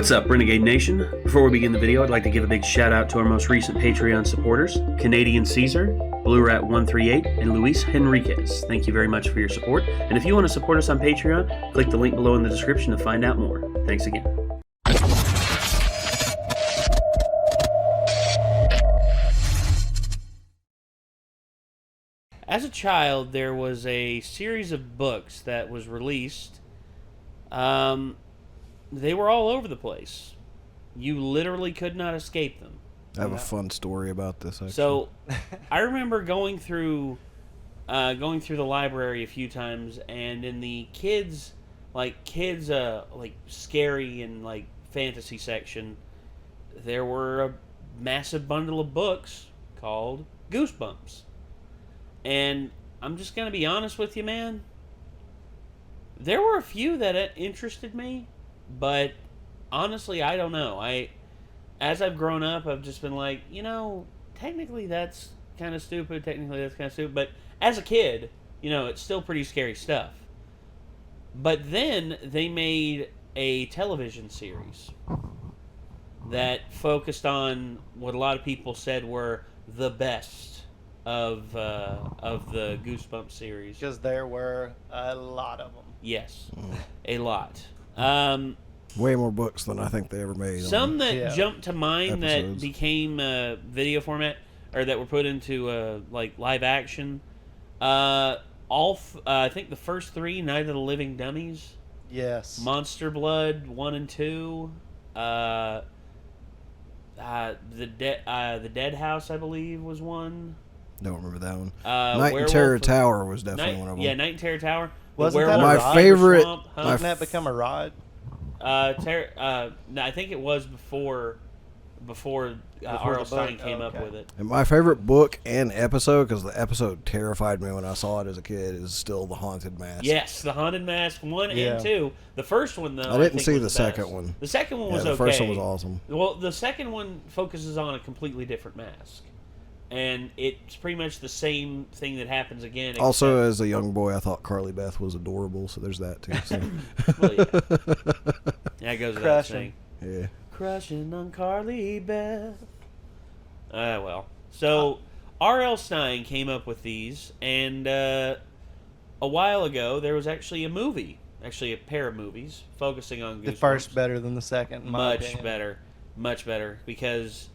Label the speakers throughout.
Speaker 1: What's up, Renegade Nation? Before we begin the video, I'd like to give a big shout out to our most recent Patreon supporters, Canadian Caesar, Blue Rat 138, and Luis Henriquez. Thank you very much for your support, and if you want to support us on Patreon, click the link below in the description to find out more. Thanks again.
Speaker 2: As a child, there was a series of books that was released. They were all over the place. You literally could not escape them.
Speaker 3: I have a fun story about this, actually.
Speaker 2: So, I remember going through the library a few times, and in the kids scary and like fantasy section, there were a massive bundle of books called Goosebumps. And I'm just gonna be honest with you, man. There were a few that interested me, but honestly, I don't know. As I've grown up, I've just been like, technically that's kind of stupid. Technically that's kind of stupid. But as a kid, it's still pretty scary stuff. But then they made a television series that focused on what a lot of people said were the best of the Goosebumps series.
Speaker 4: Because there were a lot of them.
Speaker 2: Yes, a lot.
Speaker 3: Way more books than I think they ever made.
Speaker 2: Some that jumped to mind
Speaker 3: episodes.
Speaker 2: that became video format, or that were put into like live action. I think the first three, Night of the Living Dummies.
Speaker 4: Yes.
Speaker 2: Monster Blood 1 and 2. The Dead House, I believe, was one.
Speaker 3: Don't remember that one. Night in Terror Tower was definitely one of them.
Speaker 2: Yeah, Night in Terror Tower.
Speaker 4: Wasn't that
Speaker 3: my
Speaker 4: ride?
Speaker 3: favorite?
Speaker 4: Didn't that become a ride?
Speaker 2: I think it was before R.L. Stein came up with it.
Speaker 3: And my favorite book and episode, because the episode terrified me when I saw it as a kid, is still The Haunted Mask.
Speaker 2: Yes, The Haunted Mask 1 and 2. The first one, though,
Speaker 3: I didn't
Speaker 2: think
Speaker 3: see
Speaker 2: was
Speaker 3: the second
Speaker 2: best.
Speaker 3: one.
Speaker 2: The second one was okay.
Speaker 3: The first one was awesome.
Speaker 2: Well, the second one focuses on a completely different mask. And it's pretty much the same thing that happens again.
Speaker 3: Also, as a young boy, I thought Carly Beth was adorable, so there's that, too. So.
Speaker 2: Well, yeah. That goes without saying.
Speaker 3: Yeah.
Speaker 2: Crushing on Carly Beth. Well. So, R.L. Stein came up with these, and a while ago, there was actually a pair of movies, focusing on Goosebumps.
Speaker 4: The first better than the second, in my
Speaker 2: Much
Speaker 4: opinion.
Speaker 2: better, because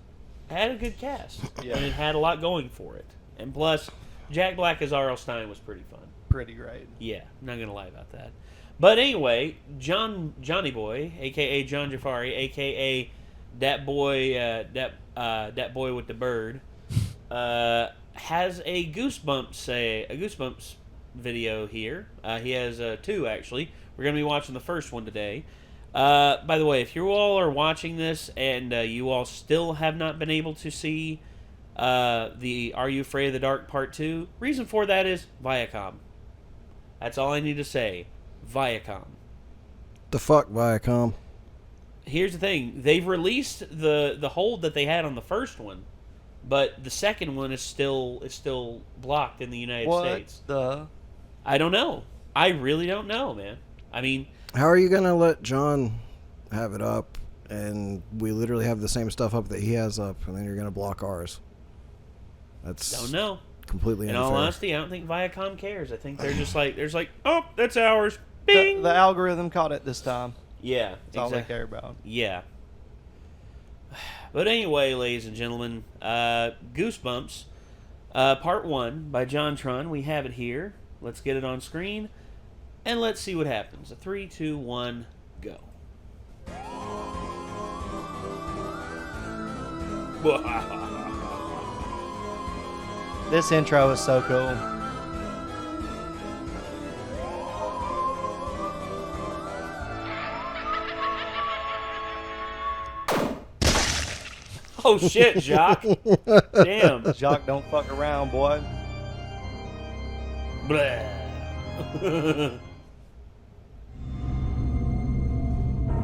Speaker 2: it had a good cast,
Speaker 4: Yeah.
Speaker 2: and it had a lot going for it. And plus, Jack Black as R.L. Stein was pretty fun.
Speaker 4: Pretty great.
Speaker 2: Yeah, I'm not going to lie about that. But anyway, Johnny Boy, a.k.a. John Jafari, a.k.a. that boy with the bird, has a Goosebumps video here. He has two, actually. We're going to be watching the first one today. By the way, if you all are watching this and you all still have not been able to see the Are You Afraid of the Dark Part 2, reason for that is Viacom. That's all I need to say. Viacom.
Speaker 3: The fuck, Viacom?
Speaker 2: Here's the thing. They've released the hold that they had on the first one, but the second one is still blocked in the United States. I don't know. I really don't know, man. I mean,
Speaker 3: how are you going to let John have it up, and we literally have the same stuff up that he has up, and then you're going to block ours?
Speaker 2: Don't know.
Speaker 3: Completely unfair.
Speaker 2: In all honesty, I don't think Viacom cares. I think they're just like, oh, that's ours. Bing!
Speaker 4: The algorithm caught it this time.
Speaker 2: Yeah.
Speaker 4: That's all they care about.
Speaker 2: Yeah. But anyway, ladies and gentlemen, Goosebumps, Part 1 by JonTron. We have it here. Let's get it on screen, and let's see what happens. 3, 2, 1, go.
Speaker 4: This intro is so cool.
Speaker 2: Oh shit, Jacques. Damn.
Speaker 4: Jacques don't fuck around, boy.
Speaker 2: Blah.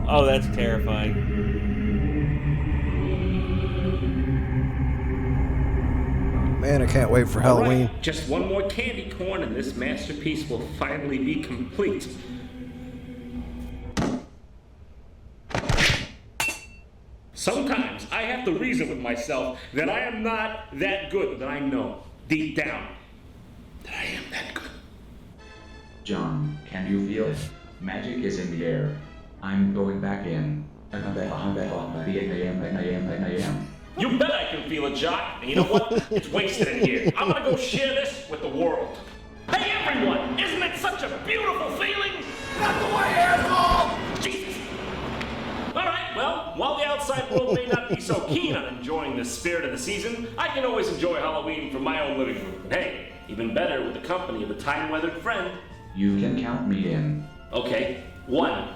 Speaker 2: Oh, that's terrifying.
Speaker 3: Man, I can't wait for Halloween.
Speaker 5: Right, just one more candy corn and this masterpiece will finally be complete. Sometimes I have to reason with myself that I am not that good, that I know, deep down, that I am that good.
Speaker 6: John, can you feel it? Magic is in the air. I'm going back in.
Speaker 5: You bet I can feel it, Jock. And you know what? It's wasted in here. I'm gonna go share this with the world. Hey everyone! Isn't it such a beautiful feeling? Not the way, asshole! Jesus! Alright, well, while the outside world may not be so keen on enjoying the spirit of the season, I can always enjoy Halloween from my own living room. And hey, even better with the company of a time-weathered friend.
Speaker 6: You can count me in.
Speaker 5: Okay, 1.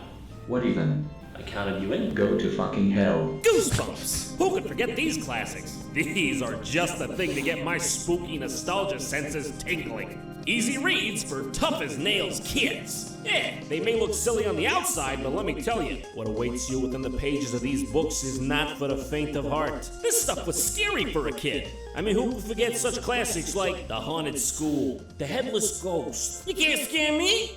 Speaker 6: What even?
Speaker 5: I counted you in.
Speaker 6: Go to fucking hell.
Speaker 7: Goosebumps! Who could forget these classics? These are just the thing to get my spooky nostalgia senses tingling. Easy reads for tough-as-nails kids. Yeah, they may look silly on the outside, but let me tell you, what awaits you within the pages of these books is not for the faint of heart. This stuff was scary for a kid. I mean, who could forget such classics like The Haunted School, The Headless Ghost, You Can't Scare Me,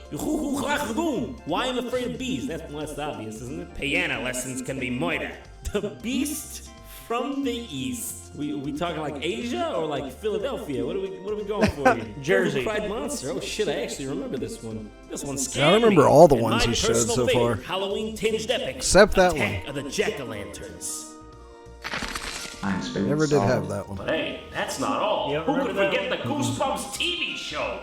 Speaker 7: Why I'm Afraid of Bees, that's less obvious, isn't it? Piano Lessons Can Be Murder, The Beast from the East. We talking like Asia or like Philadelphia? What are we going for here?
Speaker 2: Jersey.
Speaker 7: Fried Monster. Oh shit, I actually remember this one. This one scared
Speaker 3: I remember
Speaker 7: me.
Speaker 3: all the
Speaker 7: And
Speaker 3: ones
Speaker 7: my
Speaker 3: he showed
Speaker 7: personal
Speaker 3: so
Speaker 7: favorite
Speaker 3: far.
Speaker 7: Halloween tinged epic.
Speaker 3: Except that
Speaker 7: Attack of the Jack-o'-lanterns.
Speaker 6: I'm spinning
Speaker 3: Never did
Speaker 6: solid.
Speaker 3: have that one.
Speaker 5: But hey, that's not all.
Speaker 2: You don't
Speaker 5: Who could
Speaker 2: remember
Speaker 5: forget the Goosebumps TV show?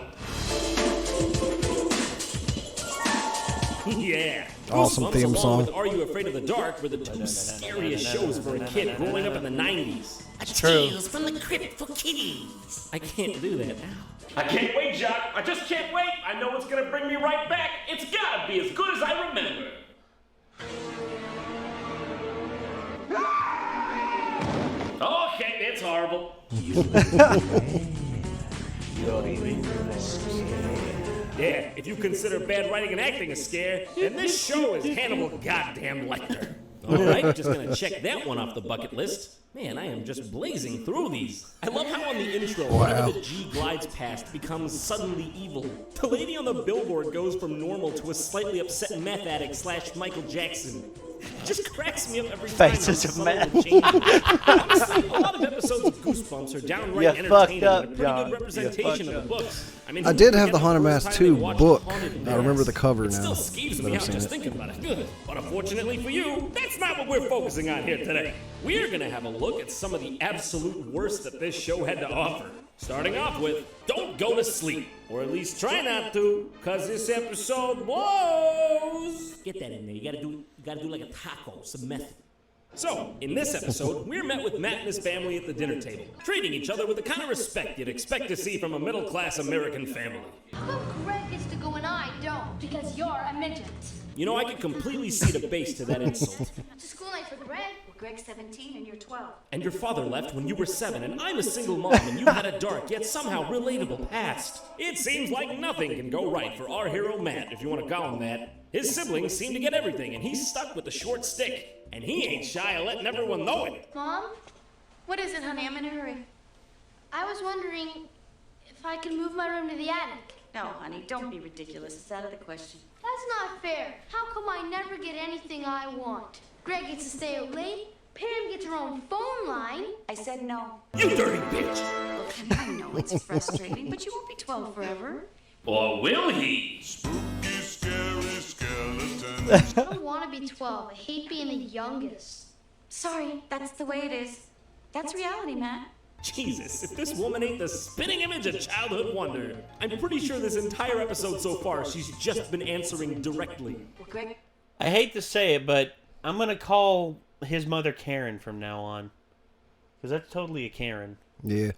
Speaker 7: Yeah.
Speaker 3: Awesome
Speaker 7: Goosebumps,
Speaker 3: theme
Speaker 7: along
Speaker 3: song.
Speaker 7: with Are You Afraid of the Dark were the two scariest shows for a kid growing up in the 90s.
Speaker 2: True.
Speaker 7: Tales from the Crypt for kiddies. I can't do that now.
Speaker 5: I can't wait, Jock. I just can't wait. I know it's gonna bring me right back. It's gotta be as good as I remember. Okay, it's horrible.
Speaker 7: Yeah, if you consider bad writing and acting a scare, then this show is Hannibal goddamn Lecter. Alright, just gonna check that one off the bucket list. Man, I am just blazing through these. I love how on the intro, whenever the G glides past becomes suddenly evil. The lady on the billboard goes from normal to a slightly upset meth addict / Michael Jackson. Just cracks me up every time.
Speaker 4: Faces
Speaker 7: how
Speaker 4: of
Speaker 7: subtle
Speaker 4: meth.
Speaker 7: the change is. Honestly, a lot of episodes of Goosebumps are downright
Speaker 4: You
Speaker 7: entertaining
Speaker 4: fucked
Speaker 7: and
Speaker 4: up,
Speaker 7: a pretty
Speaker 4: John.
Speaker 7: good
Speaker 4: You
Speaker 7: representation
Speaker 4: fucked
Speaker 7: of the books. I mean,
Speaker 3: I
Speaker 7: who
Speaker 3: did
Speaker 7: would
Speaker 3: have the
Speaker 7: forget
Speaker 3: Haunted
Speaker 7: first
Speaker 3: Mask
Speaker 7: time they
Speaker 3: 2
Speaker 7: watched
Speaker 3: book.
Speaker 7: Haunted
Speaker 3: I remember the
Speaker 7: Mask?
Speaker 3: cover
Speaker 7: It
Speaker 3: now
Speaker 7: still skeeves
Speaker 3: that
Speaker 7: me
Speaker 3: I've
Speaker 7: out
Speaker 3: seen
Speaker 7: just
Speaker 3: it.
Speaker 7: thinking about it. Good. But unfortunately for you, that's not what we're focusing on here today. We're gonna have a look at some of the absolute worst that this show had to offer. Starting off with, don't go to sleep. Or at least try not to, cause this episode blows. Get that in there. You gotta do like a taco, some method. So, in this episode, we're met with Matt and his family at the dinner table, treating each other with the kind of respect you'd expect to see from a middle-class American family.
Speaker 8: How come Greg gets to go and I don't? Because you're a midget.
Speaker 7: You know, I could completely see the base to that insult.
Speaker 8: It's a school night for Greg. Well, Greg's 17 and you're 12.
Speaker 7: And your father left when you were 7, and I'm a single mom, and you had a dark, yet somehow relatable past. It seems like nothing can go right for our hero Matt, if you want to call him that. His siblings seem to get everything, and he's stuck with the short stick. And he ain't shy of letting everyone know it.
Speaker 8: Mom? What is it, honey? I'm in a hurry. I was wondering if I could move my room to the attic.
Speaker 9: No, honey, don't be ridiculous. It's out of the question.
Speaker 8: That's not fair. How come I never get anything I want? Greg gets to stay out late. Pam gets her own phone line.
Speaker 9: I said no.
Speaker 7: You dirty bitch!
Speaker 9: Look, honey, I know it's frustrating, but you won't be 12 forever.
Speaker 5: Or will he?
Speaker 8: I don't want to be 12. I hate being the youngest.
Speaker 9: Sorry, that's the way it is. That's reality, Matt.
Speaker 7: Jesus, if this woman ain't the spitting image of childhood wonder. I'm pretty sure this entire episode so far, she's just been answering directly.
Speaker 9: Well, Greg,
Speaker 2: I hate to say it, but I'm going to call his mother Karen from now on. Because that's totally a Karen.
Speaker 3: Yeah.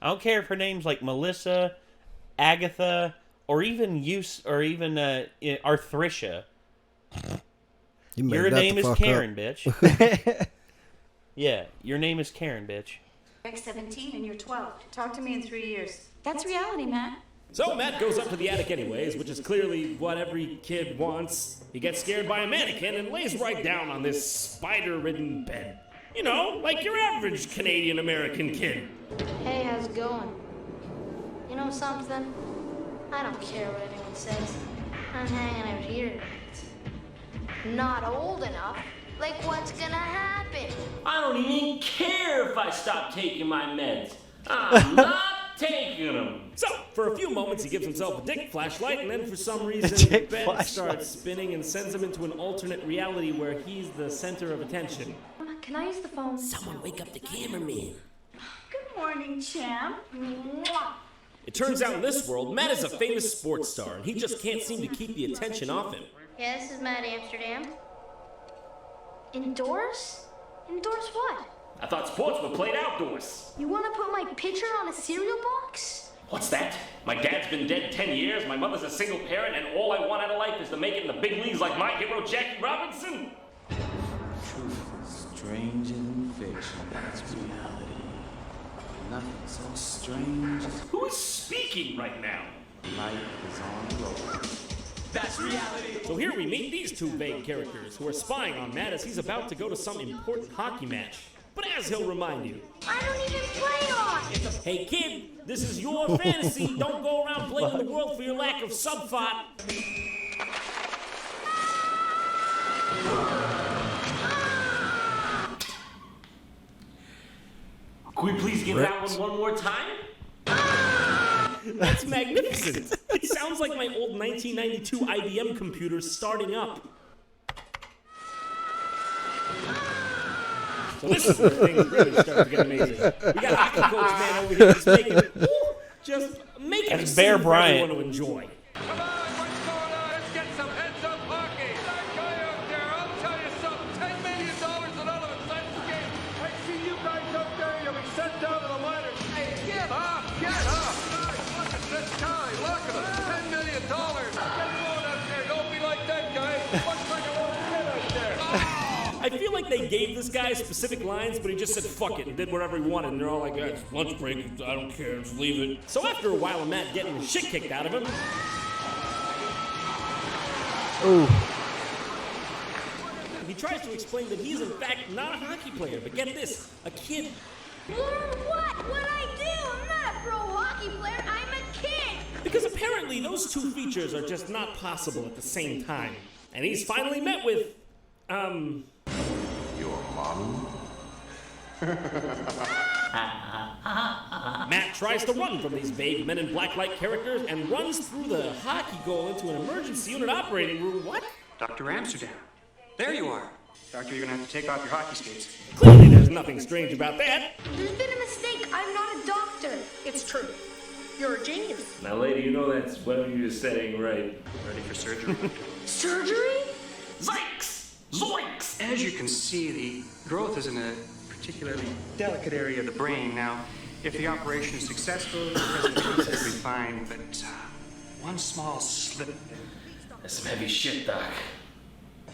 Speaker 2: I don't care if her name's like Melissa, Agatha, or even Arthricia.
Speaker 3: You made
Speaker 2: Your
Speaker 3: that
Speaker 2: name
Speaker 3: the
Speaker 2: is
Speaker 3: fuck
Speaker 2: Karen,
Speaker 3: up.
Speaker 2: bitch. Yeah, your name is Karen, bitch.
Speaker 9: Greg's 17 and you're 12. Talk to me in 3 years. That's reality, Matt.
Speaker 7: So Matt goes up to the attic anyways, which is clearly what every kid wants. He gets scared by a mannequin and lays right down on this spider-ridden bed. You know, like your average Canadian-American kid.
Speaker 8: Hey, how's it going? You know something? I don't care what anyone says. I'm hanging out here tonight. Not old enough. Like, what's gonna happen?
Speaker 7: don't even care if I stop taking my meds. I'm not taking them. So, for a few moments, he gives himself a dick flashlight, and then for some reason, Ben starts spinning and sends him into an alternate reality where he's the center of attention.
Speaker 8: Can I use the phone?
Speaker 7: Someone wake up the cameraman.
Speaker 9: Good morning, champ.
Speaker 7: It turns out in this world, Matt is a famous sports star, and he just can't seem to keep the attention off him.
Speaker 8: Yeah, this is Matt Amsterdam. Indoors? Indoors what?
Speaker 5: I thought sports were played outdoors.
Speaker 8: You want to put my picture on a cereal box?
Speaker 5: What's that? My dad's been dead 10 years, my mother's a single parent, and all I want out of life is to make it in the big leagues like my hero, Jackie Robinson?
Speaker 10: Truth is stranger than fiction. That's reality. Nothing so strange as
Speaker 5: Who is speaking right now?
Speaker 10: life is on the road. That's reality.
Speaker 7: So here we meet these two vague characters who are spying on Matt as he's about to go to some important hockey match. But as he'll remind you,
Speaker 8: I don't even play on!
Speaker 7: hey kid, this is your fantasy. Don't go around blaming the world for your lack of subthought.
Speaker 5: Could we please get that one more time?
Speaker 7: That's magnificent. It sounds like my old 1992 IBM computer starting up. So this is where things really start to get amazing. We got hockey coach man over here just making
Speaker 2: That's
Speaker 7: a scene
Speaker 2: Bear
Speaker 7: for
Speaker 2: Bryant.
Speaker 7: everyone to enjoy.
Speaker 11: Come on, what's going on? Let's get some heads-up hockey. That guy out there, I'll tell you something. $10 million and all of a sudden the game. I see you guys out there. You'll be sent down to the minors. Hey, get up! Get up! Guys, look at this guy. Look at him. $10 million. Get going out there. Don't be like that guy. Looks like a little kid out there.
Speaker 7: I feel like they gave this guy specific lines, but he just said fuck it and did whatever he wanted. And they're all like, it's lunch break, I don't care, just leave it. So after a while of Matt getting the shit kicked out of him, he tries to explain that he's in fact not a hockey player, but get this, a kid.
Speaker 8: Learn what? What I do? I'm not a pro hockey player. I'm a kid.
Speaker 7: Because apparently those two features are just not possible at the same time. And he's finally met with,
Speaker 11: Your mom?
Speaker 7: Matt tries to run from these vague Men in Black-like characters and runs through the hockey goal into an emergency unit operating room. What?
Speaker 12: Dr. Amsterdam. There you are. Doctor, you're gonna have to take off your hockey skates.
Speaker 7: Clearly there's nothing strange about that.
Speaker 8: There's been a mistake. I'm not a doctor.
Speaker 9: It's true. You're a genius.
Speaker 5: Now, lady, you know that's what you're saying, right?
Speaker 12: Ready for surgery?
Speaker 8: Surgery?
Speaker 5: Zikes! Zoinks!
Speaker 12: As you can see, the growth is in a particularly delicate area of the brain. Now, if the operation is successful, the present process will be fine, but one small slip.
Speaker 5: That's some heavy shit, Doc.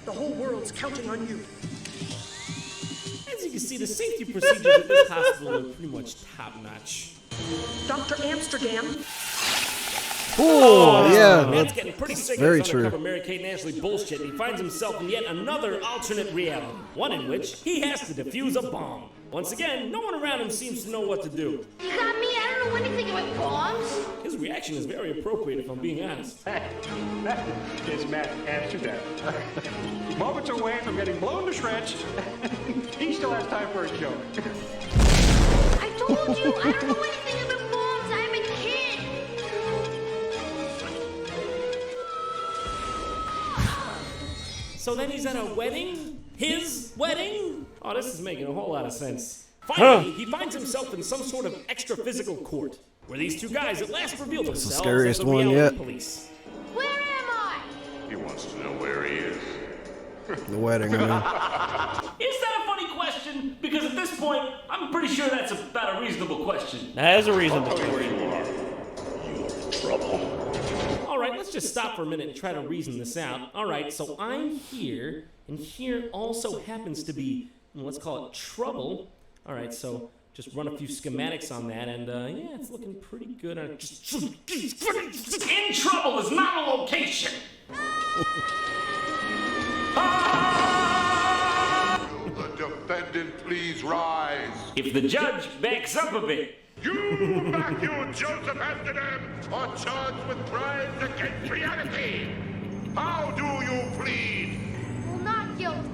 Speaker 9: The whole world's counting on you.
Speaker 7: As you can see, the safety procedures at this hospital are pretty much top-notch.
Speaker 9: Dr. Amsterdam.
Speaker 3: Oh, yeah.
Speaker 7: Man's getting pretty sick
Speaker 3: Very
Speaker 7: of his
Speaker 3: true.
Speaker 7: undercover Mary-Kate and Ashley bullshit, and he finds himself in yet another alternate reality, one in which he has to defuse a bomb. Once again, no one around him seems to know what to do.
Speaker 8: You got me? I don't know anything about bombs.
Speaker 7: His reaction is very appropriate, if I'm being honest.
Speaker 12: That is Matt Amsterdam. Moments away from getting blown to shreds. He still has time for a joke.
Speaker 8: I told you, I don't know anything about bombs. I'm a kid.
Speaker 7: So then he's at a wedding? His wedding? Oh, this is making a whole lot of sense. Finally, he finds himself in some sort of extra-physical court, where these two guys at last reveal themselves
Speaker 3: scariest
Speaker 7: as the
Speaker 3: one
Speaker 7: reality
Speaker 3: yet.
Speaker 7: police.
Speaker 8: Where am I?
Speaker 11: He wants to know where he is.
Speaker 3: The wedding, I mean.
Speaker 5: Is that a funny question? Because at this point, I'm pretty sure that's about a reasonable question.
Speaker 2: That is a reasonable question.
Speaker 11: Where you are. You're in trouble.
Speaker 7: All right, let's just stop for a minute and try to reason this out. All right, so I'm here, and here also happens to be, let's call it trouble. All right, so just run a few schematics on that, and yeah, it's looking pretty good.
Speaker 5: In trouble is not a location.
Speaker 11: Will the defendant please rise?
Speaker 5: If the judge backs up a bit.
Speaker 11: You, Matthew Joseph Amsterdam, are charged with crimes against reality. How do you plead?
Speaker 8: Well, not guilty.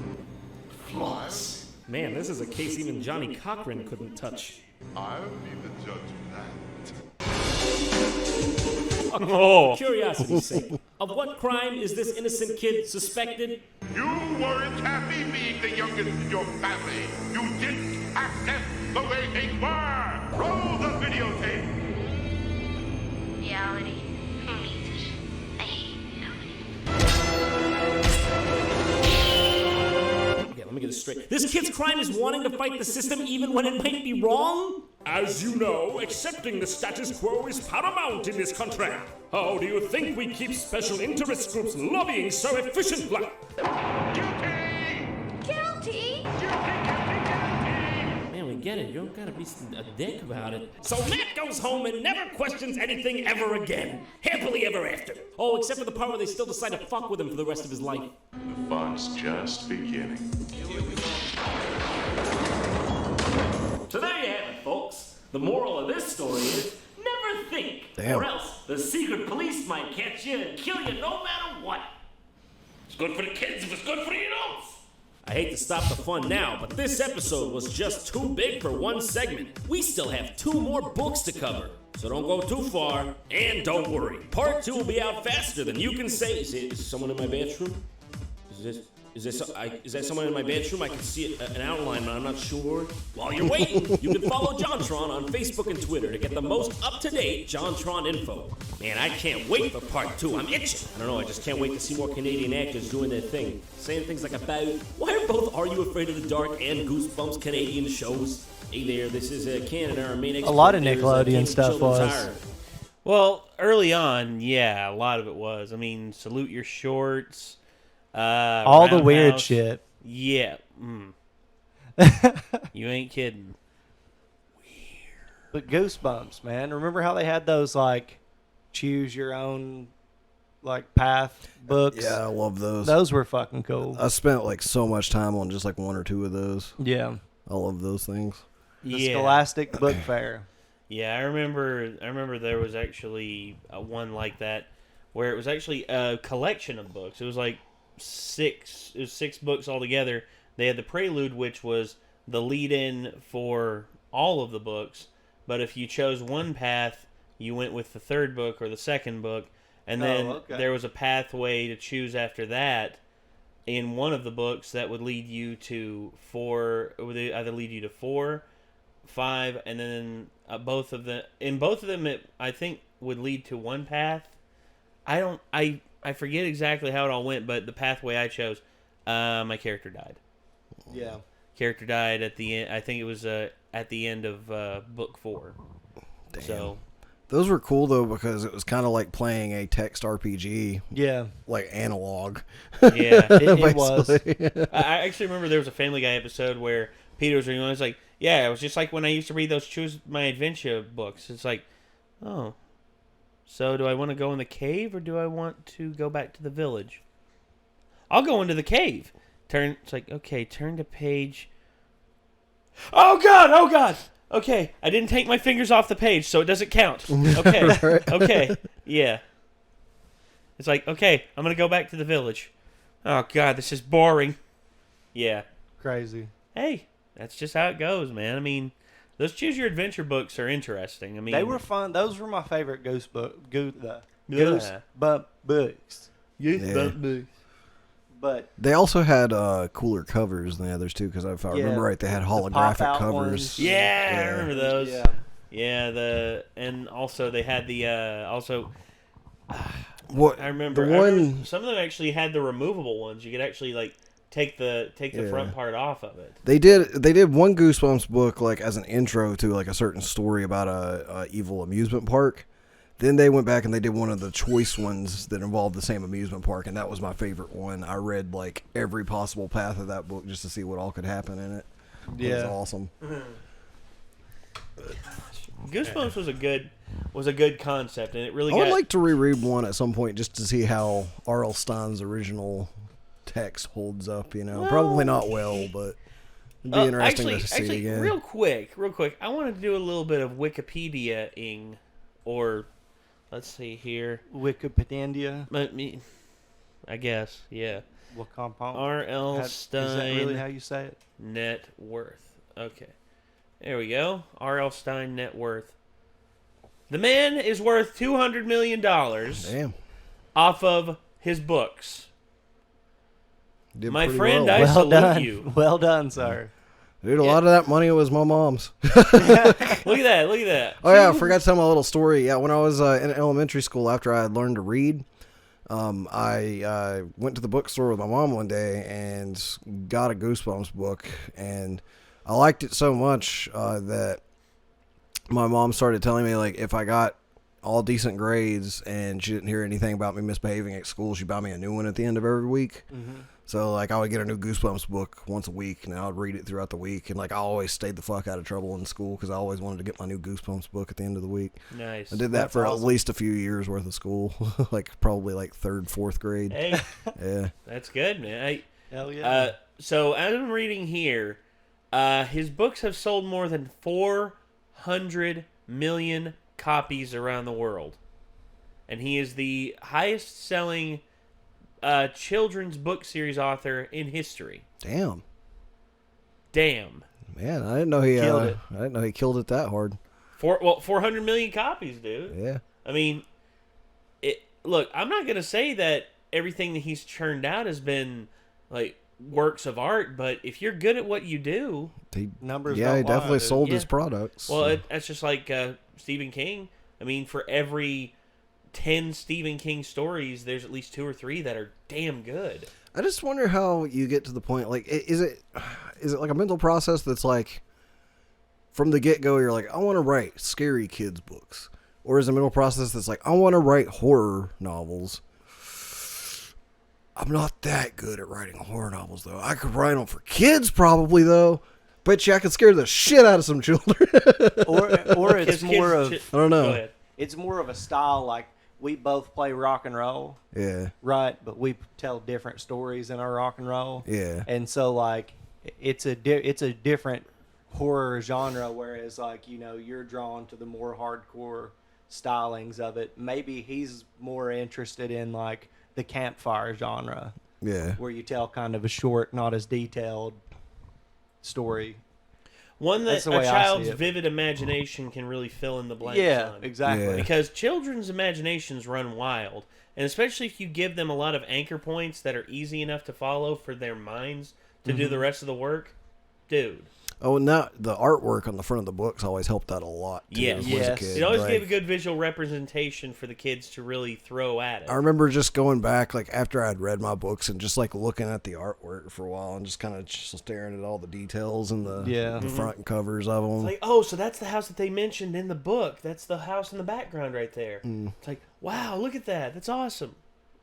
Speaker 5: Flaws.
Speaker 7: Man, this is a case even Johnny Cochran couldn't touch.
Speaker 11: I'll be the judge of that.
Speaker 7: For curiosity's sake, of what crime is this innocent kid suspected?
Speaker 11: You weren't happy being the youngest in your family. You didn't accept the way things were. Roll the videotape.
Speaker 8: Reality. Who needs it? I hate reality.
Speaker 7: Okay, let me get this straight. This kid's crime is wanting to fight the system even when it might be wrong?
Speaker 5: As you know, accepting the status quo is paramount in this country. How do you think we keep special interest groups lobbying so efficiently?
Speaker 8: Guilty?
Speaker 7: Man, we get it. You don't gotta be a dick about it.
Speaker 5: So Matt goes home and never questions anything ever again. Happily ever after.
Speaker 7: Oh, except for the part where they still decide to fuck with him for the rest of his life.
Speaker 11: The fun's just beginning.
Speaker 5: So there you have it, folks. The moral of this story is never think,
Speaker 3: Damn.
Speaker 5: or else the secret police might catch you and kill you no matter what. It's good for the kids if it's good for the adults.
Speaker 7: I hate to stop the fun now, but this episode was just too big for one segment. We still have 2 more books to cover, so don't go too far.
Speaker 5: And don't worry,
Speaker 7: Part 2 will be out faster than you can say. Is someone in my bathroom? Is that someone in my bedroom? I can see an outline, but I'm not sure. While you're waiting, you can follow JonTron on Facebook and Twitter to get the most up-to-date JonTron info. Man, I can't wait for part 2. I'm itching. I don't know, I just can't wait to see more Canadian actors doing their thing. Saying things like about, why are both Are You Afraid of the Dark and Goosebumps Canadian shows? Hey there, this is Canada. Our main
Speaker 4: A lot of Nickelodeon stuff was.
Speaker 2: Well, early on, yeah, a lot of it was. I mean, Salute Your Shorts.
Speaker 4: All the weird
Speaker 2: Roundhouse.
Speaker 4: shit.
Speaker 2: Yeah. You ain't kidding.
Speaker 4: But Goosebumps, man. Remember how they had those, like, choose your own, like, path books?
Speaker 3: Yeah, I love those.
Speaker 4: Those were fucking cool.
Speaker 3: I spent, like, so much time on just, like, 1 or 2 of those.
Speaker 4: Yeah.
Speaker 3: I love those things.
Speaker 4: The Scholastic Book Fair.
Speaker 2: Yeah, I remember there was actually one like that where it was actually a collection of books. It was like 6 books altogether. They had the Prelude, which was the lead-in for all of the books, but if you chose one path, you went with the 3rd book or the 2nd book, and then there was a pathway to choose after that in one of the books that would lead you to 4. It would either lead you to 4, 5, and then both of them. It, I think, would lead to one path. I forget exactly how it all went, but the pathway I chose, my character died.
Speaker 4: Yeah.
Speaker 2: Character died at the end. I think it was at the end of book 4.
Speaker 3: Damn.
Speaker 2: So
Speaker 3: those were cool though because it was kind of like playing a text RPG.
Speaker 4: Yeah.
Speaker 3: Like analog.
Speaker 2: Yeah,
Speaker 4: it was.
Speaker 2: I actually remember there was a Family Guy episode where Peter was reading. I was like, yeah, it was just like when I used to read those Choose My Adventure books. It's like, oh. So do I want to go in the cave or do I want to go back to the village? I'll go into the cave. It's like, okay, turn to page. Oh God. Okay, I didn't take my fingers off the page, so it doesn't count. Okay,
Speaker 3: Right.
Speaker 2: Okay, yeah. It's like, okay, I'm going to go back to the village. Oh God, this is boring. Yeah.
Speaker 4: Crazy.
Speaker 2: Hey, that's just how it goes, man. I mean, those Choose Your Adventure books are interesting. I mean,
Speaker 4: They were fun. Those were my favorite Goosebump books.
Speaker 2: Goosebump books.
Speaker 4: But
Speaker 3: they also had cooler covers than the others too, because if I remember right, they had holographic covers.
Speaker 2: Ones. Yeah, I remember those.
Speaker 3: Yeah.
Speaker 2: And also they had the
Speaker 3: What
Speaker 2: I remember. Some of them actually had the removable ones. You could actually like take the front part off of it.
Speaker 3: They did one Goosebumps book like as an intro to like a certain story about a evil amusement park. Then they went back and they did one of the choice ones that involved the same amusement park, and that was my favorite one. I read like every possible path of that book just to see what all could happen in it. It was awesome.
Speaker 2: Goosebumps was a good concept, and it really.
Speaker 3: I would like to reread one at some point just to see how R.L. Stein's original text holds up. Probably not well, but it'd be interesting to see again.
Speaker 2: Real quick, I want to do a little bit of Wikipedia-ing, or let's see here,
Speaker 4: Wikipedia.
Speaker 2: I guess, yeah. R.L. Stein.
Speaker 4: Is that really how you say it?
Speaker 2: Net worth. Okay. There we go. R.L. Stein net worth. The man is worth $200 million.
Speaker 3: Damn.
Speaker 2: Off of his books.
Speaker 3: Did
Speaker 2: My
Speaker 3: pretty
Speaker 2: friend,
Speaker 3: well.
Speaker 2: I salute
Speaker 4: done.
Speaker 2: you.
Speaker 4: Well done, sir.
Speaker 3: Dude, a lot of that money was my mom's.
Speaker 2: Look at that. Look at that.
Speaker 3: Oh, yeah, I forgot to tell my little story. Yeah, when I was in elementary school, after I had learned to read, I went to the bookstore with my mom one day and got a Goosebumps book. And I liked it so much that my mom started telling me, like, if I got all decent grades and she didn't hear anything about me misbehaving at school, she'd buy me a new one at the end of every week.
Speaker 4: Mm-hmm.
Speaker 3: So, like, I would get a new Goosebumps book once a week, and I would read it throughout the week. And, like, I always stayed the fuck out of trouble in school because I always wanted to get my new Goosebumps book at the end of the week.
Speaker 2: Nice.
Speaker 3: I did that for at least a few years worth of school, like probably like 3rd, 4th grade.
Speaker 2: Hey.
Speaker 3: Yeah.
Speaker 2: That's good, man.
Speaker 4: Hell yeah.
Speaker 2: So, as I'm reading here, his books have sold more than 400 million copies around the world. And he is the highest-selling children's book series author in history.
Speaker 3: Damn. Man, I didn't know he
Speaker 4: killed it.
Speaker 3: I didn't know he killed it that hard.
Speaker 2: 400 million copies, dude.
Speaker 3: Yeah.
Speaker 2: I mean, look, I'm not gonna say that everything that he's churned out has been like works of art, but if you're good at what you do,
Speaker 3: He
Speaker 4: Numbers
Speaker 3: Yeah,
Speaker 4: don't
Speaker 3: he
Speaker 4: lie,
Speaker 3: definitely
Speaker 4: dude.
Speaker 3: sold
Speaker 2: Yeah.
Speaker 3: his products.
Speaker 2: well, that's just like Stephen King. I mean, for every 10 Stephen King stories, there's at least 2 or 3 that are damn good.
Speaker 3: I just wonder how you get to the point. Like, is it like a mental process that's like from the get go? You're like, I want to write scary kids books, or is it a mental process that's like, I want to write horror novels? I'm not that good at writing horror novels, though. I could write them for kids, probably, though. Bet you I could scare the shit out of some children.
Speaker 4: or it's more of
Speaker 3: I don't know.
Speaker 2: Go ahead.
Speaker 4: it's more of a style like we both play rock and roll,
Speaker 3: Yeah,
Speaker 4: right? But we tell different stories in our rock and roll.
Speaker 3: yeah.
Speaker 4: And so like it's a different horror genre, whereas like you're drawn to the more hardcore stylings of it. Maybe he's more interested in like the campfire genre,
Speaker 3: Yeah.
Speaker 4: where you tell kind of a short, not as detailed story.
Speaker 2: One that
Speaker 4: That's
Speaker 2: a
Speaker 4: the way I see
Speaker 2: child's
Speaker 4: it.
Speaker 2: vivid imagination can really fill in the blanks
Speaker 4: Yeah,
Speaker 2: on.
Speaker 4: exactly.
Speaker 3: Yeah.
Speaker 2: Because children's imaginations run wild. And especially if you give them a lot of anchor points that are easy enough to follow for their minds to do the rest of the work, dude.
Speaker 3: Oh, and the artwork on the front of the books always helped out a lot, too,
Speaker 2: Yes.
Speaker 3: when I was a
Speaker 4: Yes.
Speaker 3: kid.
Speaker 2: It always
Speaker 3: Like,
Speaker 2: gave a good visual representation for the kids to really throw at it.
Speaker 3: I remember just going back, like, after I'd read my books and just, like, looking at the artwork for a while and just kind of staring at all the details and the front covers of them.
Speaker 2: It's like, oh, so that's the house that they mentioned in the book. That's the house in the background right there. It's like, wow, look at that. That's awesome.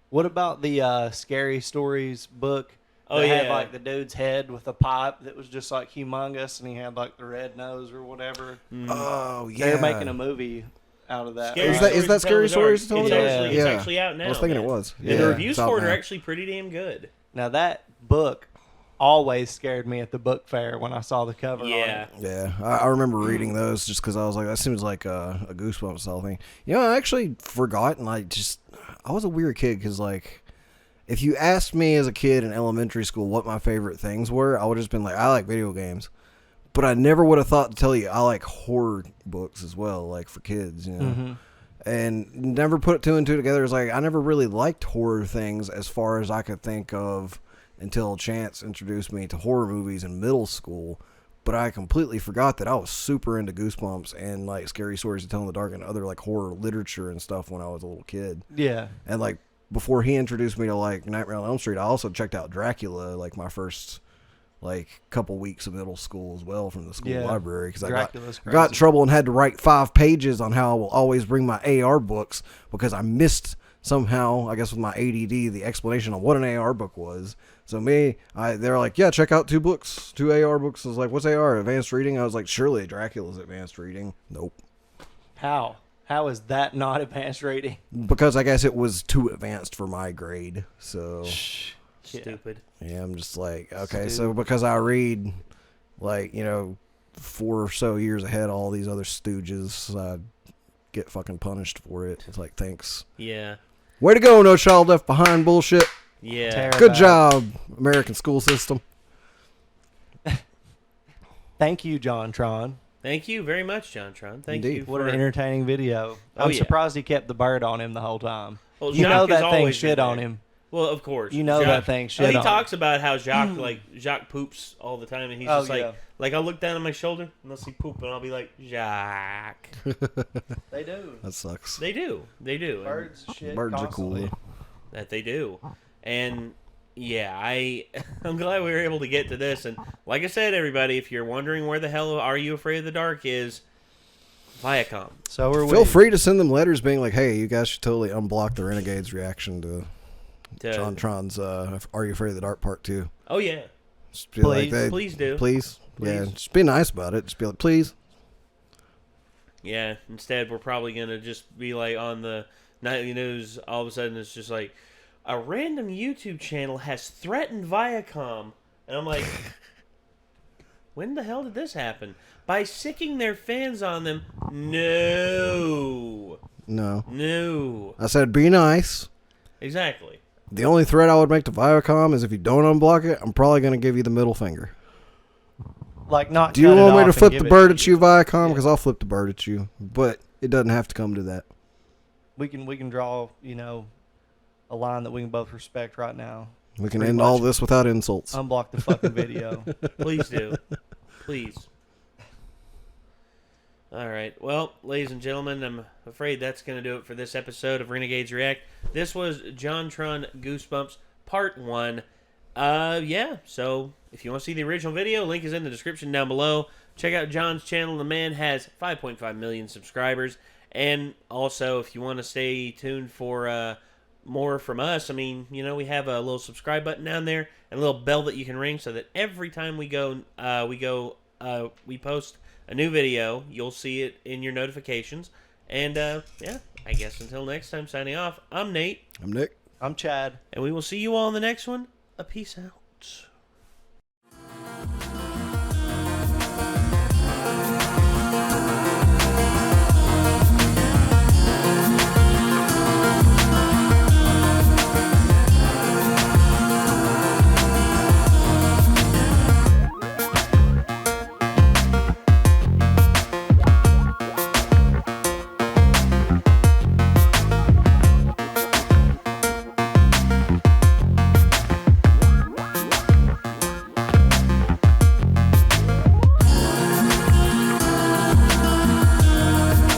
Speaker 4: What about the Scary Stories book?
Speaker 2: Oh,
Speaker 4: That
Speaker 2: yeah.
Speaker 4: had like the dude's head with a pipe that was just like humongous, and he had like the red nose or whatever.
Speaker 3: Oh, yeah.
Speaker 4: They're making a movie out of that.
Speaker 2: Scary
Speaker 3: Is
Speaker 4: right?
Speaker 3: that- is that Scary Stories to
Speaker 2: It's
Speaker 3: Tell in the Dark?
Speaker 2: actually,
Speaker 3: Yeah.
Speaker 2: it's actually out now.
Speaker 3: I was thinking
Speaker 2: man.
Speaker 3: it was.
Speaker 2: And
Speaker 3: Yeah,
Speaker 2: the reviews
Speaker 3: it's out
Speaker 2: for it are
Speaker 3: now.
Speaker 2: actually pretty damn good.
Speaker 4: Now that book always scared me at the book fair when I saw the cover.
Speaker 2: Yeah.
Speaker 4: on it.
Speaker 3: Yeah, I remember reading those just because I was like, that seems like a Goosebumps style thing. I actually forgot, and I was a weird kid because, like, if you asked me as a kid in elementary school what my favorite things were, I would have just been like, I like video games. But I never would have thought to tell you I like horror books as well, like for kids, And never put 2 and 2 together. It's like I never really liked horror things as far as I could think of until Chance introduced me to horror movies in middle school. But I completely forgot that I was super into Goosebumps and like Scary Stories to Tell in the Dark and other like horror literature and stuff when I was a little kid.
Speaker 4: Yeah.
Speaker 3: And like before he introduced me to like Nightmare on Elm Street, I also checked out Dracula like my first like couple weeks of middle school as well from the school library because I got in trouble and had to write 5 pages on how I will always bring my AR books because I missed somehow, I guess with my ADD, the explanation on what an AR book was. So they're like, yeah, check out 2 books, 2 AR books. I was like, what's AR? Advanced reading? I was like, surely Dracula's advanced reading. Nope.
Speaker 4: How? How is that not advanced rating?
Speaker 3: Because I guess it was too advanced for my grade. So
Speaker 2: Stupid.
Speaker 3: yeah, I'm just like, okay, so because I read like, 4 or so years ahead all these other stooges, I get fucking punished for it. It's like, thanks.
Speaker 2: Yeah.
Speaker 3: Way to go, no child left behind bullshit.
Speaker 2: Yeah.
Speaker 4: Tear
Speaker 3: Good
Speaker 4: back.
Speaker 3: job, American school system.
Speaker 4: Thank you, JonTron.
Speaker 2: Thank you very much, JonTron. Thank
Speaker 3: Indeed.
Speaker 2: you.
Speaker 4: What
Speaker 2: for...
Speaker 4: an entertaining video.
Speaker 2: Oh,
Speaker 4: I'm
Speaker 2: yeah.
Speaker 4: surprised he kept the bird on him the whole time.
Speaker 2: Well,
Speaker 4: You
Speaker 2: Jacques
Speaker 4: know
Speaker 2: has
Speaker 4: that thing
Speaker 2: always
Speaker 4: shit
Speaker 2: been
Speaker 4: on
Speaker 2: there.
Speaker 4: him.
Speaker 2: Well, of course.
Speaker 4: You know that thing shit
Speaker 2: He
Speaker 4: on
Speaker 2: talks about how Jacques poops all the time, and he's
Speaker 4: Oh,
Speaker 2: just
Speaker 4: yeah.
Speaker 2: like I'll look down on my shoulder and I'll see poop, and I'll be like, Jacques.
Speaker 4: They do.
Speaker 3: That sucks.
Speaker 2: They do. And
Speaker 4: Birds shit
Speaker 3: Birds are
Speaker 4: constantly.
Speaker 3: cool.
Speaker 2: that they do. And yeah, I'm glad we were able to get to this. And like I said, everybody, if you're wondering where the hell Are You Afraid of the Dark is, Viacom.
Speaker 4: So are we.
Speaker 3: Feel free to send them letters being like, hey, you guys should totally unblock the Renegades reaction to JonTron's Are You Afraid of the Dark Part 2.
Speaker 2: Oh yeah.
Speaker 3: Just be like,
Speaker 2: Please do.
Speaker 3: Please. Yeah,
Speaker 2: Please.
Speaker 3: just be nice about it. Just be like, please.
Speaker 2: Yeah, instead we're probably going to just be like on the nightly news, all of a sudden it's just like, a random YouTube channel has threatened Viacom. And I'm like, when the hell did this happen? By sicking their fans on them? No.
Speaker 3: No. I said be nice.
Speaker 2: Exactly.
Speaker 3: The only threat I would make to Viacom is if you don't unblock it, I'm probably going to give you the middle finger.
Speaker 4: Like, not.
Speaker 3: Do you
Speaker 4: cut it
Speaker 3: want me
Speaker 4: off
Speaker 3: to
Speaker 4: and
Speaker 3: flip
Speaker 4: give
Speaker 3: the
Speaker 4: it
Speaker 3: bird
Speaker 4: to
Speaker 3: at you, Viacom? Because I'll flip the bird at you. But it doesn't have to come to that.
Speaker 4: We can draw, a line that we can both respect right now.
Speaker 3: We can
Speaker 4: Pretty
Speaker 3: end
Speaker 4: much.
Speaker 3: all this without insults.
Speaker 4: Unblock the fucking video.
Speaker 2: Please do. Please. All right. Well, ladies and gentlemen, I'm afraid that's going to do it for this episode of Renegades React. This was JonTron Goosebumps Part 1. Yeah, so if you want to see the original video, link is in the description down below. Check out John's channel. The man has 5.5 million subscribers. And also, if you want to stay tuned for more from us, I mean, we have a little subscribe button down there and a little bell that you can ring so that every time we post a new video, you'll see it in your notifications. And yeah, I guess until next time, signing off. I'm Nate.
Speaker 3: I'm Nick.
Speaker 4: I'm Chad.
Speaker 2: And we will see you all in the next one. A peace out.